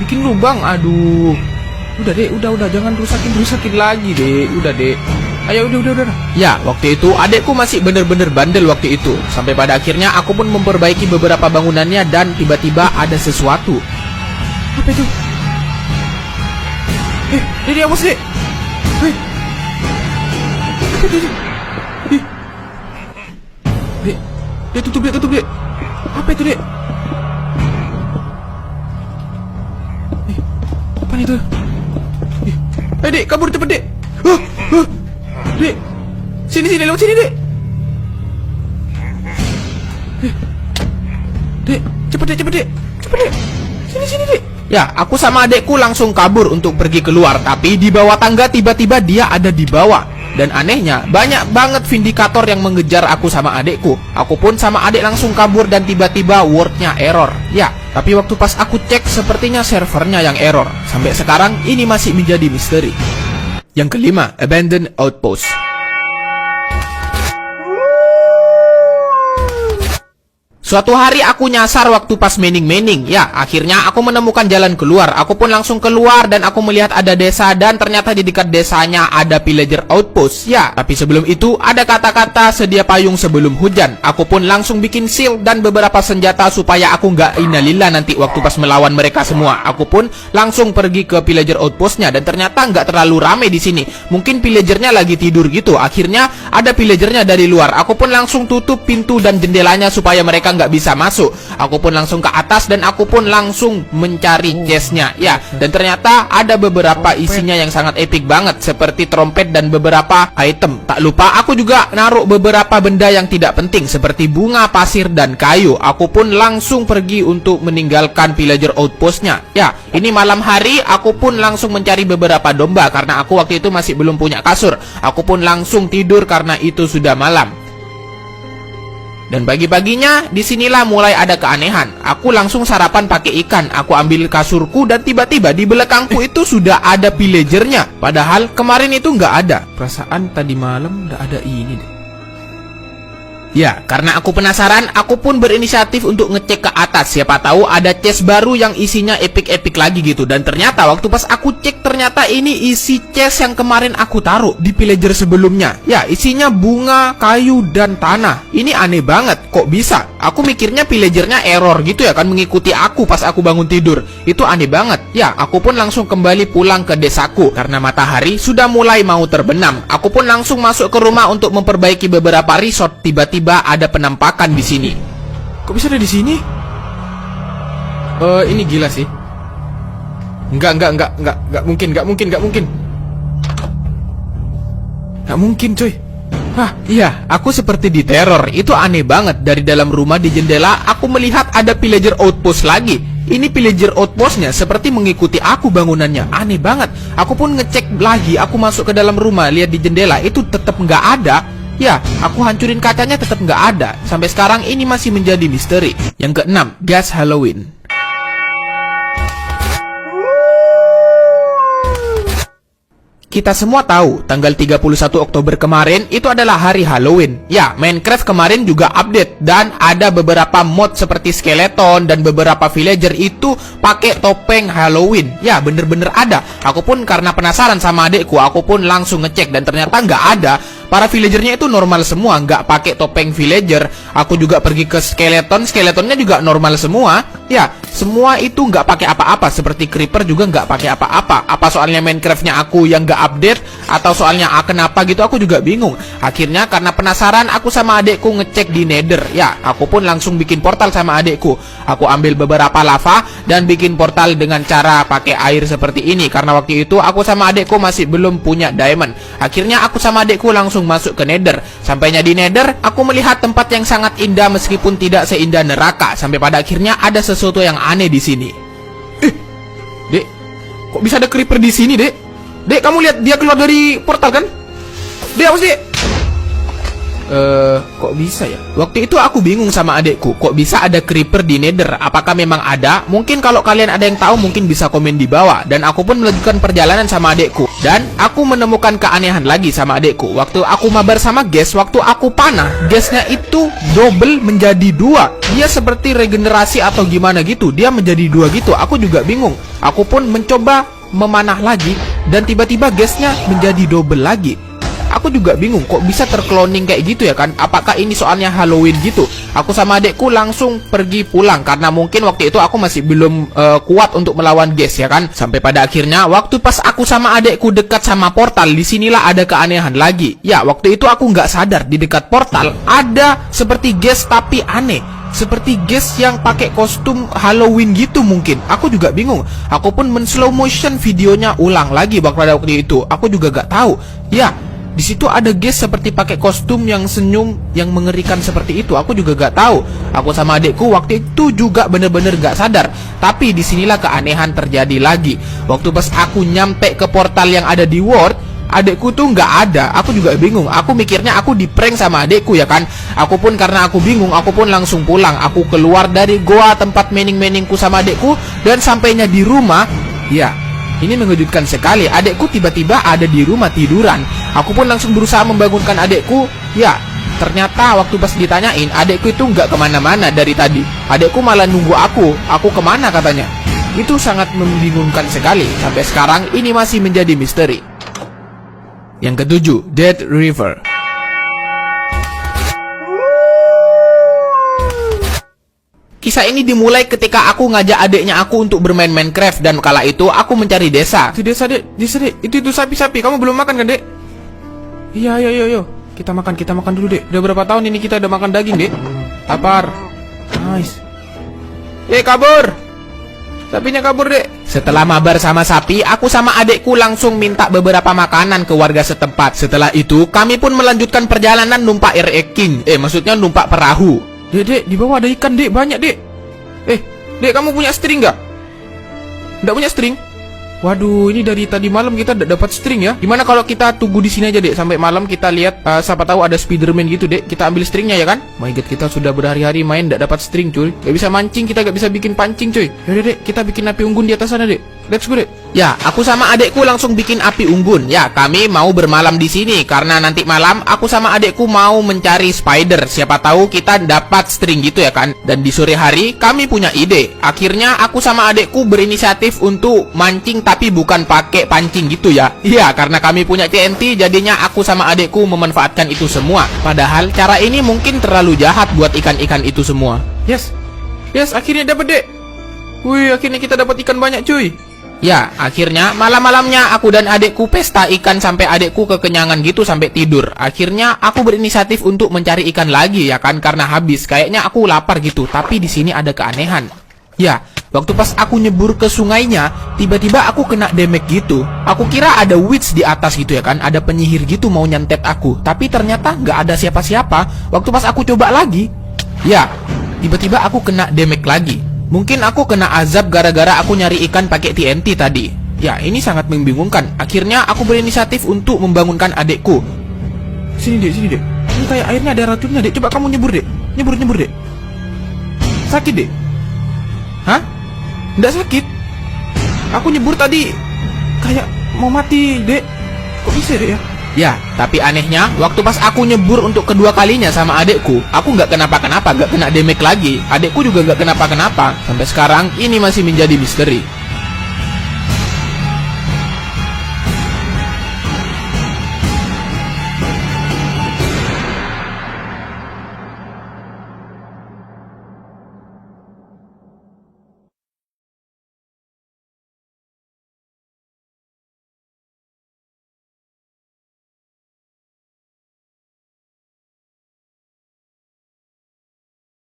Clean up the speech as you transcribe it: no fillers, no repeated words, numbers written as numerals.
bikin lubang. Aduh. Udah dek, udah jangan rusakin lagi dek. Udah dek. Ayo udah. Ya, waktu itu adekku masih bener-bener bandel waktu itu. Sampai pada akhirnya aku pun memperbaiki beberapa bangunannya dan tiba-tiba ada sesuatu. Apa itu? Dek, awas dek. Apa itu? Dek, tutup dek. Apa itu dek? Apa itu? Dek, kabur cepet dek. Dek, sini lewat sini dek. Dek, cepet dek. Sini dek. Ya, aku sama adekku langsung kabur untuk pergi keluar. Tapi di bawah tangga tiba-tiba dia ada di bawah. Dan anehnya, banyak banget vindikator yang mengejar aku sama adekku. Aku pun sama adek langsung kabur dan tiba-tiba wordnya error. Ya, tapi waktu pas aku cek sepertinya servernya yang error. Sampai sekarang ini masih menjadi misteri. Yang kelima, Abandoned Outpost. Suatu hari aku nyasar waktu pas mining. Ya, akhirnya aku menemukan jalan keluar. Aku pun langsung keluar dan aku melihat ada desa. Dan ternyata di dekat desanya ada pillager outpost. Ya, tapi sebelum itu ada kata-kata sedia payung sebelum hujan. Aku pun langsung bikin shield dan beberapa senjata supaya aku nggak innalillah nanti waktu pas melawan mereka semua. Aku pun langsung pergi ke pillager outpostnya. Dan ternyata nggak terlalu rame di sini. Mungkin pillagernya lagi tidur gitu. Akhirnya ada pillagernya dari luar. Aku pun langsung tutup pintu dan jendelanya supaya mereka nggak bisa masuk. Aku pun langsung ke atas dan aku pun langsung mencari chestnya. Ya, dan ternyata ada beberapa isinya yang sangat epic banget, seperti trompet dan beberapa item. Tak lupa aku juga naruh beberapa benda yang tidak penting seperti bunga, pasir, dan kayu. Aku pun langsung pergi untuk meninggalkan pillager outpostnya. Ya, ini malam hari. Aku pun langsung mencari beberapa domba karena aku waktu itu masih belum punya kasur. Aku pun langsung tidur karena itu sudah malam. Dan pagi-paginya, disinilah mulai ada keanehan. Aku langsung sarapan pakai ikan. Aku ambil kasurku dan tiba-tiba di belakangku itu sudah ada pillagernya. Padahal kemarin itu nggak ada. Perasaan tadi malam nggak ada ini deh. Ya, karena aku penasaran, aku pun berinisiatif untuk ngecek ke atas. Siapa tahu ada chest baru yang isinya epic-epic lagi gitu. Dan ternyata waktu pas aku cek, ternyata ini isi chest yang kemarin aku taruh di pillager sebelumnya. Ya, isinya bunga, kayu, dan tanah. Ini aneh banget, kok bisa? Aku mikirnya pillagernya error gitu ya kan, mengikuti aku pas aku bangun tidur. Itu aneh banget. Ya, aku pun langsung kembali pulang ke desaku. Karena matahari sudah mulai mau terbenam. Aku pun langsung masuk ke rumah untuk memperbaiki beberapa resort. Tiba-tiba ada penampakan di sini. Kok bisa ada di sini? Ini gila sih. Enggak mungkin. Nggak mungkin, coy. Hah, iya, aku seperti diteror. Itu aneh banget. Dari dalam rumah di jendela, aku melihat ada pillager outpost lagi. Ini pillager outpostnya seperti mengikuti aku bangunannya. Aneh banget. Aku pun ngecek lagi. Aku masuk ke dalam rumah, lihat di jendela, itu tetap nggak ada. Ya, aku hancurin kacanya tetap nggak ada. Sampai sekarang ini masih menjadi misteri. Yang keenam, gas Halloween. Kita semua tahu, tanggal 31 Oktober kemarin itu adalah hari Halloween. Ya, Minecraft kemarin juga update. Dan ada beberapa mod seperti skeleton dan beberapa villager itu pakai topeng Halloween. Ya, bener-bener ada. Aku pun karena penasaran sama adekku, aku pun langsung ngecek. Dan ternyata nggak ada. Para villagernya itu normal semua, nggak pakai topeng villager. Aku juga pergi ke skeleton, skeletonnya juga normal semua. Ya, semua itu nggak pakai apa-apa. Seperti creeper juga nggak pakai apa-apa. Apa soalnya Minecraftnya aku yang nggak update, atau soalnya kenapa gitu, aku juga bingung. Akhirnya karena penasaran, aku sama adekku ngecek di Nether. Ya, aku pun langsung bikin portal sama adekku. Aku ambil beberapa lava dan bikin portal dengan cara pakai air seperti ini. Karena waktu itu aku sama adekku masih belum punya diamond. Akhirnya aku sama adekku langsung masuk ke Nether. Sampainya di Nether, aku melihat tempat yang sangat indah meskipun tidak seindah neraka. Sampai pada akhirnya ada sesuatu yang aneh di sini. Dek, kok bisa ada creeper di sini, Dek? Dek, kamu lihat dia keluar dari portal kan? Dek, apa sih? Kok bisa ya? Waktu itu aku bingung sama adekku, kok bisa ada creeper di Nether? Apakah memang ada? Mungkin kalau kalian ada yang tahu mungkin bisa komen di bawah. Dan aku pun melanjutkan perjalanan sama adekku. Dan aku menemukan keanehan lagi sama adekku. Waktu aku mabar sama gas, waktu aku panah, gasnya itu double menjadi 2. Dia seperti regenerasi atau gimana gitu. Dia menjadi 2 gitu. Aku juga bingung. Aku pun mencoba memanah lagi, dan tiba-tiba gasnya menjadi double lagi. Aku juga bingung kok bisa tercloning kayak gitu ya kan. Apakah ini soalnya Halloween gitu? Aku sama adekku langsung pergi pulang karena mungkin waktu itu aku masih belum kuat untuk melawan gas ya kan. Sampai pada akhirnya waktu pas aku sama adekku dekat sama portal, disinilah ada keanehan lagi. Ya, waktu itu aku nggak sadar di dekat portal ada seperti gas tapi aneh. Seperti gas yang pakai kostum Halloween gitu mungkin. Aku juga bingung. Aku pun men-slow motion videonya ulang lagi pada waktu itu. Aku juga gak tahu. Ya, di situ ada gas seperti pakai kostum yang senyum yang mengerikan seperti itu. Aku juga gak tahu. Aku sama adekku waktu itu juga bener-bener gak sadar. Tapi disinilah keanehan terjadi lagi. Waktu pas aku nyampe ke portal yang ada di World, adekku tuh nggak ada. Aku juga bingung. Aku mikirnya aku di prank sama adekku ya kan. Aku pun karena aku bingung, aku pun langsung pulang. Aku keluar dari goa tempat mening-meningku sama adekku, dan sampainya di rumah, ya, ini mengejutkan sekali. Adekku tiba-tiba ada di rumah tiduran. Aku pun langsung berusaha membangunkan adekku. Ya, ternyata waktu pas ditanyain, adekku itu nggak kemana-mana dari tadi. Adekku malah nunggu aku. Aku kemana katanya. Itu sangat membingungkan sekali. Sampai sekarang ini masih menjadi misteri. Yang ketujuh, Dead River. Kisah ini dimulai ketika aku ngajak adeknya aku untuk bermain Minecraft, dan kala itu aku mencari desa. Itu desa, Dek. Desa, Dek. Itu sapi-sapi. Kamu belum makan kan, Dek? Iya, yo. Kita makan dulu, Dek. Udah berapa tahun ini kita udah makan daging, Dek? Lapar. Nice. Kabur. Sapinya kabur, Dek. Setelah mabar sama sapi, aku sama adekku langsung minta beberapa makanan ke warga setempat. Setelah itu, kami pun melanjutkan perjalanan numpak RX King. Maksudnya numpak perahu. Dek, di bawah ada ikan, Dek. Banyak, Dek. Dek, kamu punya string nggak? Nggak punya string? Waduh, ini dari tadi malam kita udah dapat string ya. Gimana kalau kita tunggu di sini aja, Dek, sampai malam kita lihat, siapa tahu ada Spiderman gitu, Dek. Kita ambil stringnya ya kan? My God, kita sudah berhari-hari main nggak dapat string, cuy. Gak bisa mancing, kita gak bisa bikin pancing, cuy. Yaudah, Dek, kita bikin api unggun di atas sana, Dek. Let's go, Dek. Ya, aku sama adekku langsung bikin api unggun. Ya, kami mau bermalam di sini karena nanti malam aku sama adekku mau mencari spider. Siapa tahu kita dapat string gitu ya kan. Dan di sore hari kami punya ide. Akhirnya aku sama adekku berinisiatif untuk mancing tapi bukan pakai pancing gitu ya. Iya, karena kami punya TNT, jadinya aku sama adekku memanfaatkan itu semua. Padahal cara ini mungkin terlalu jahat buat ikan-ikan itu semua. Yes, akhirnya dapat, Dek. Wih, akhirnya kita dapat ikan banyak, cuy. Ya, akhirnya malam-malamnya aku dan adekku pesta ikan sampai adekku kekenyangan gitu sampai tidur. Akhirnya aku berinisiatif untuk mencari ikan lagi ya kan, karena habis. Kayaknya aku lapar gitu. Tapi di sini ada keanehan. Ya, waktu pas aku nyebur ke sungainya, tiba-tiba aku kena damage gitu. Aku kira ada witch di atas gitu ya kan, ada penyihir gitu mau nyantet aku. Tapi ternyata nggak ada siapa-siapa. Waktu pas aku coba lagi, ya, tiba-tiba aku kena damage lagi. Mungkin aku kena azab gara-gara aku nyari ikan pakai TNT tadi. Ya, ini sangat membingungkan. Akhirnya aku berinisiatif untuk membangunkan adekku. Sini, Dek. Ini kayak airnya ada racunnya, Dek. Coba kamu nyebur, Dek. Nyebur, Dek. Sakit, Dek? Hah? Nggak sakit. Aku nyebur tadi kayak mau mati, Dek. Kok bisa, Dek ya? Ya, tapi anehnya, waktu pas aku nyebur untuk kedua kalinya sama adekku, aku nggak kenapa-kenapa, nggak kena damage lagi. Adekku juga nggak kenapa-kenapa. Sampai sekarang, ini masih menjadi misteri.